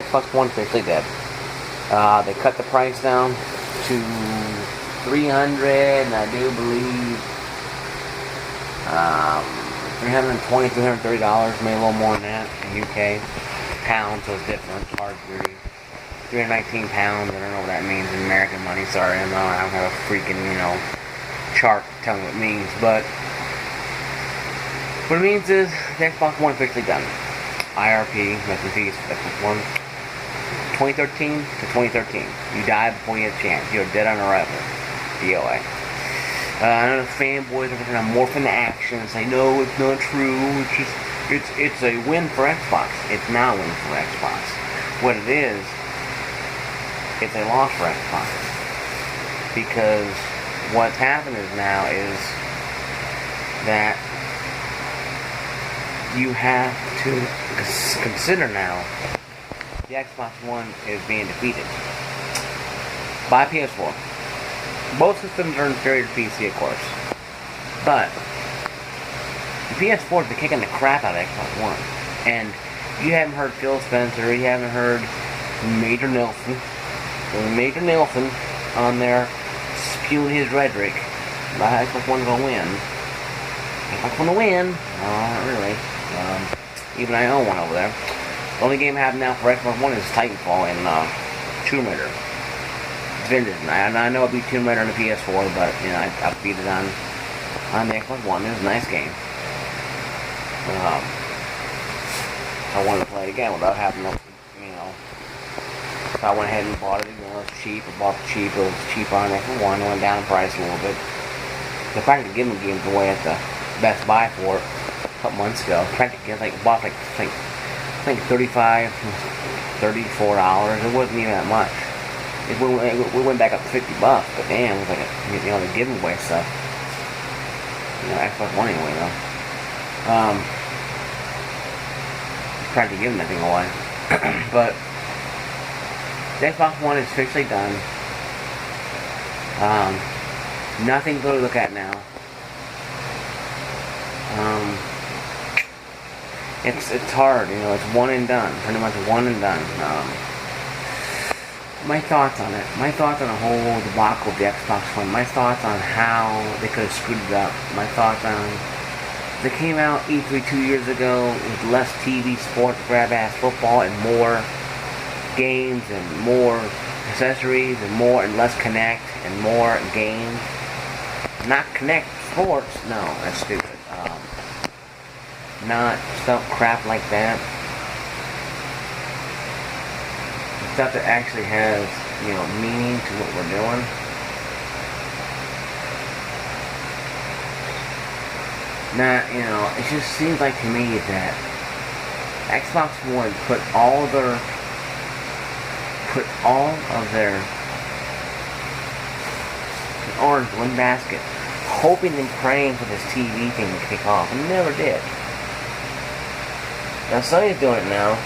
Xbox One officially dead. They cut the price down to $300, and I do believe $320, $330, maybe a little more than that in UK. Pounds, so it's different. It's hard to read. 319 pounds. I don't know what that means in American money. Sorry, I don't have a freaking, chart telling what it means. But what it means is the Xbox One officially done. IRP, rest in peace, Xbox One. 2013 to 2013. You died before you had a chance. You're dead on arrival. DOA. I know the fanboys are going to morph into action and say, no, it's not true. It's a win for Xbox. It's not a win for Xbox. What it is, it's a loss for Xbox. Because what's happening now is that you have to consider now the Xbox One is being defeated by PS4. Both systems are inferior to PC, of course. But the PS4 has been kicking the crap out of Xbox One. And you haven't heard Phil Spencer, you haven't heard Major Nelson on there spewing his rhetoric about how Xbox One's gonna win. Xbox One to win? No, not really. Even I own one over there. The only game I have now for Xbox One is Titanfall and Tomb Raider. It's vintage. I know I beat Tomb Raider on the PS4, but I beat it on the Xbox One. It was a nice game. I wanted to play it again without having to, So I went ahead and bought it again. It was cheap. I bought it cheap. It was cheap on Xbox One. It went down in price a little bit. They're practically giving games away at the Best Buy for it a couple months ago. Practically, bought I think $35, $34. It wasn't even that much. We went back up to $50, but damn, it was like the giveaway stuff. Xbox One anyway though. Practically giving that thing away. But the Xbox One is officially done. Nothing to really look at now. It's hard, it's one and done. Pretty much one and done. My thoughts on it. My thoughts on the whole debacle of the Xbox One. My thoughts on how they could have screwed it up. My thoughts on... They came out E3 2 years ago with less TV, sports, grab-ass football, and more games, and more accessories, and less Kinect, and more games. Not Kinect sports. No, that's stupid. Not stuff crap like that. Stuff that actually has, meaning to what we're doing. Now, it just seems like to me that Xbox One put all of their orange in one basket, hoping and praying for this TV thing to kick off, and never did. Now Sony's doing it now.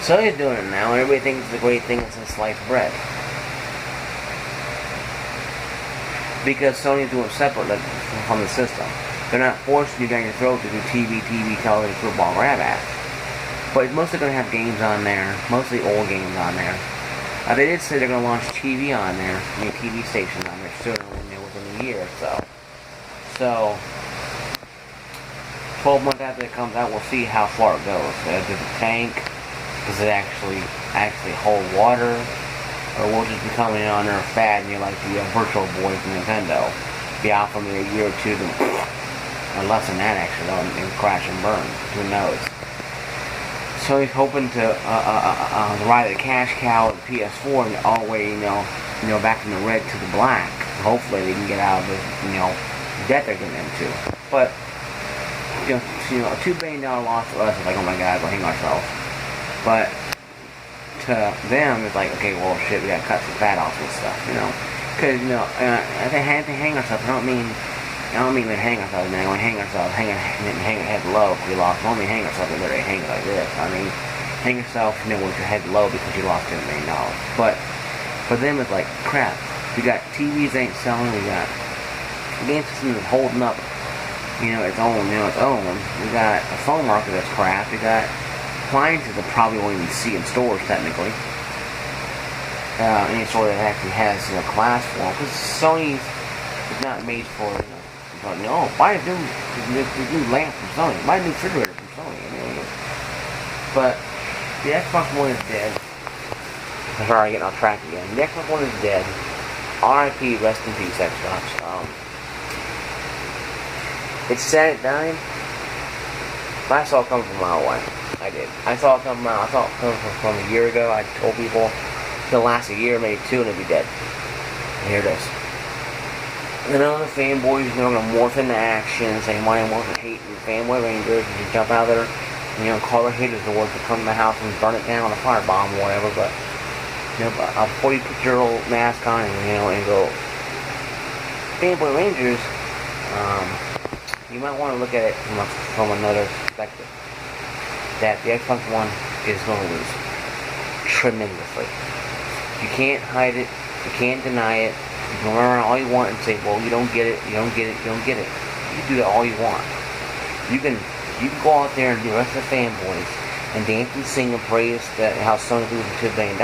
And everybody thinks it's a great thing. It's a sliced bread. Because Sony's doing it separate from the system. They're not forcing you down your throat to do TV, television, football, grab-ass. But it's mostly going to have games on there. Mostly old games on there. They did say they're going to launch TV on there. TV stations on there soon, within a year or so. So, 12 months after it comes out, we'll see how far it goes. Does it tank? Does it actually hold water? Or will it just be coming on there fad and you're like the Virtual Boy from Nintendo? Be out for me a year or two, or less than that actually, and crash and burn. Who knows? So he's hoping to ride the cash cow of the PS4 and all the way, back from the red to the black. Hopefully they can get out of the, debt they're getting into. But a $2 billion loss to us is like, oh my god, we'll hang ourselves. But to them, it's like, okay, well, shit, we gotta cut some fat off and stuff, Because, if they hang ourselves, I don't mean we hang ourselves, man. We hang ourselves, hang our head low because we lost. Don't mean hang ourselves, and literally hang it like this. I mean, hang yourself, with your head low because you lost $10 million. But for them, it's like, crap. We got TVs ain't selling, we got game system is holding up, its own. We got a phone market that's crap. We got appliances that probably won't even see in stores technically. Any store that actually has class for them, because Sony is not made for buy a new lamp from Sony, buy a new refrigerator from Sony. But the Xbox One is dead. Sorry, getting off track again. The Xbox One is dead. R.I.P. Rest in peace, Xbox. It's sad it died, but I saw it coming from a mile away. I did. I saw it coming from a year ago. I told people it'll last a year, maybe two, and it'll be dead. And here it is. And then the fanboys, they're going to morph into action, saying, why am I hating fanboy Rangers, and you jump out there, and call their haters the words to come to the house and burn it down with a firebomb or whatever, but, before you put your old mask on and go, fanboy Rangers, you might want to look at it from another perspective. That the Xbox One is going to lose tremendously. You can't hide it. You can't deny it. You can run around all you want and say, well, you don't get it, you don't get it, you don't get it. You can do that all you want. You can go out there and do the rest of the fanboys and dance and sing and praise how Sony's losing $2 billion.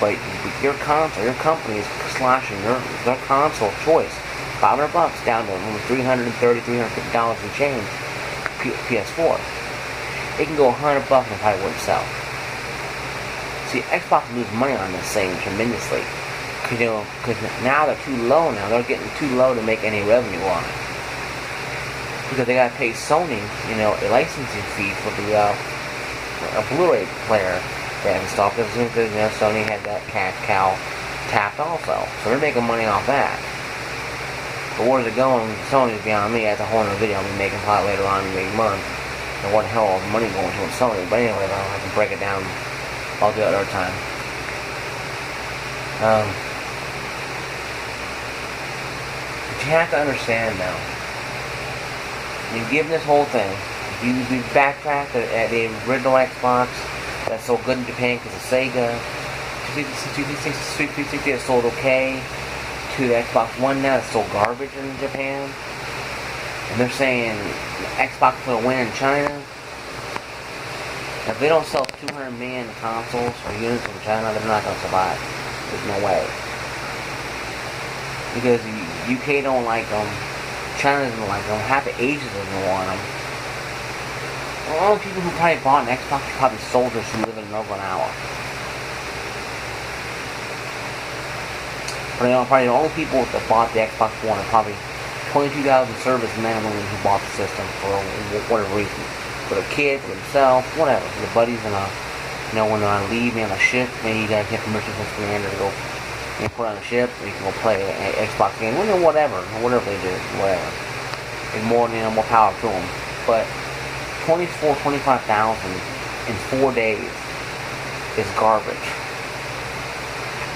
But your console, your company is slashing their console choice $500 down to $330, $350 and change. PS4. It can go $100 and probably wouldn't sell. See, Xbox loses money on this thing tremendously. Because now they're too low now. They're getting too low to make any revenue on it. Because they gotta pay Sony, a licensing fee for a Blu-ray player they have installed. Because Sony had that cash cow tapped also. So they're making money off that. But where's it going? Sony's beyond me. That's a whole other video I'll be making probably later on in the month. And what the hell is money going to in Sony? But anyway, I'll have to break it down. I'll do it another time. But you have to understand now. You give this whole thing. You backtrack at the original Xbox that's so good in Japan because of Sega. 360 is sold okay. To the Xbox One now that's sold garbage in Japan. And they're saying Xbox will win in China. If they don't sell 200 million consoles or units in China, they're not going to survive. There's no way. Because the UK don't like them. China doesn't like them. Half of Asia doesn't want them. All the people who probably bought an Xbox are probably soldiers who live in over an hour. But probably the only people that bought the Xbox One are probably 22,000 servicemen and women who bought the system for whatever reason. For their kids, for themselves, whatever. For their buddies when they're on leave, on a ship, maybe you guys get permission from the commander to go put on a ship, and you can go play an Xbox game, whatever they do, whatever. And more power to them. But 25,000 in 4 days is garbage.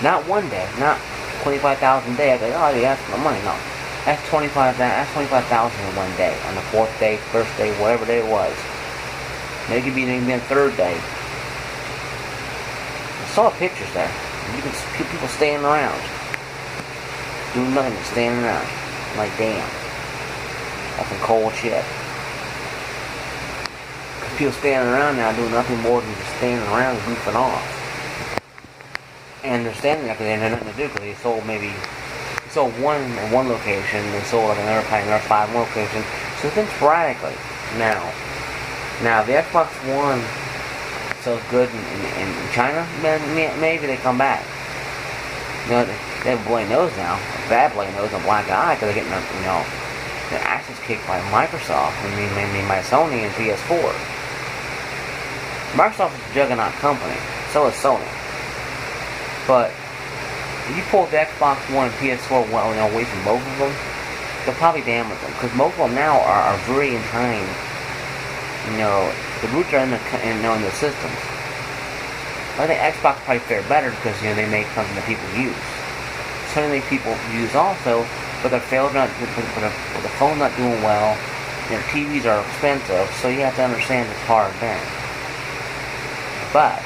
Not one day, not 25,000 a day. I go, oh yeah, that's my money. No, that's 25,000 in one day. On the fourth day, first day, whatever day it was. Maybe it could be even a third day. I saw pictures there. You can see people standing around, doing nothing, but standing around. I'm like, damn, that's some cold shit. Because people standing around now doing nothing more than just standing around and goofing off. And they're standing there because they had nothing to do, because they sold one in one location, they sold another 5 more locations. So it's been sporadically now. Now the Xbox One sells good in China, maybe they come back. They have a bloody nose now, a bad bloody nose, and a black eye, because they're getting their asses kicked by Microsoft, and by Sony and PS4. Microsoft is a juggernaut company, so is Sony. But if you pull the Xbox One and PS4 away from both of them, they'll probably damage them. Because most of them now are very in time. The roots are in the systems. I think Xbox probably fare better because they make something that people use. Something that people use also, but the phone's not doing well. TVs are expensive, so you have to understand it's hard then. But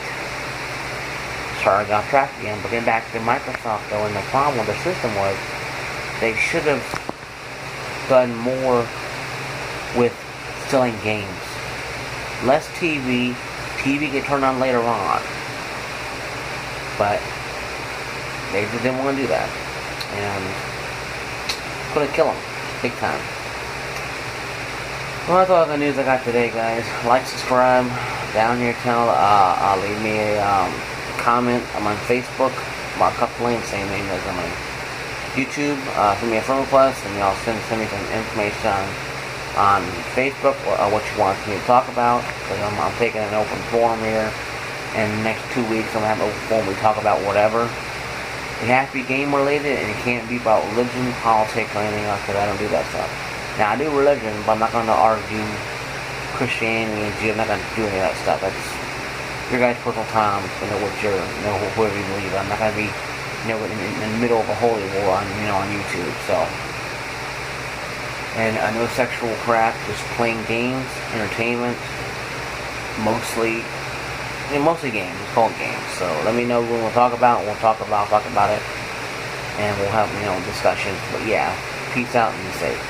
sorry, I got off track again, but getting back to Microsoft though, and the problem with their system was they should have done more with selling games. Less TV TV get turned on later on. But they just didn't want to do that. And gonna kill them. Big time. Well, that's all the news I got today, guys. Like, subscribe, down here channel. Leave me a comment. I'm on Facebook. Mark Upling, same name as on my YouTube. Send me a friend request, and y'all send me some information on Facebook what you want me to talk about. Because I'm taking an open forum here. And the next 2 weeks, I'm gonna have an open forum. We talk about whatever. It has to be game related, and it can't be about religion, politics, or anything else. Because I don't do that stuff. Now, I do religion, but I'm not going to argue Christianity and Jew. I'm not going to do any of that stuff. That's your guys' personal time to know whoever you believe. I'm not going to be, in the middle of a holy war on YouTube. So, and no sexual crap, just playing games, entertainment, mostly games. It's called games. So let me know what we'll talk about. We'll talk about it, and we'll have discussions. But yeah, peace out and be safe.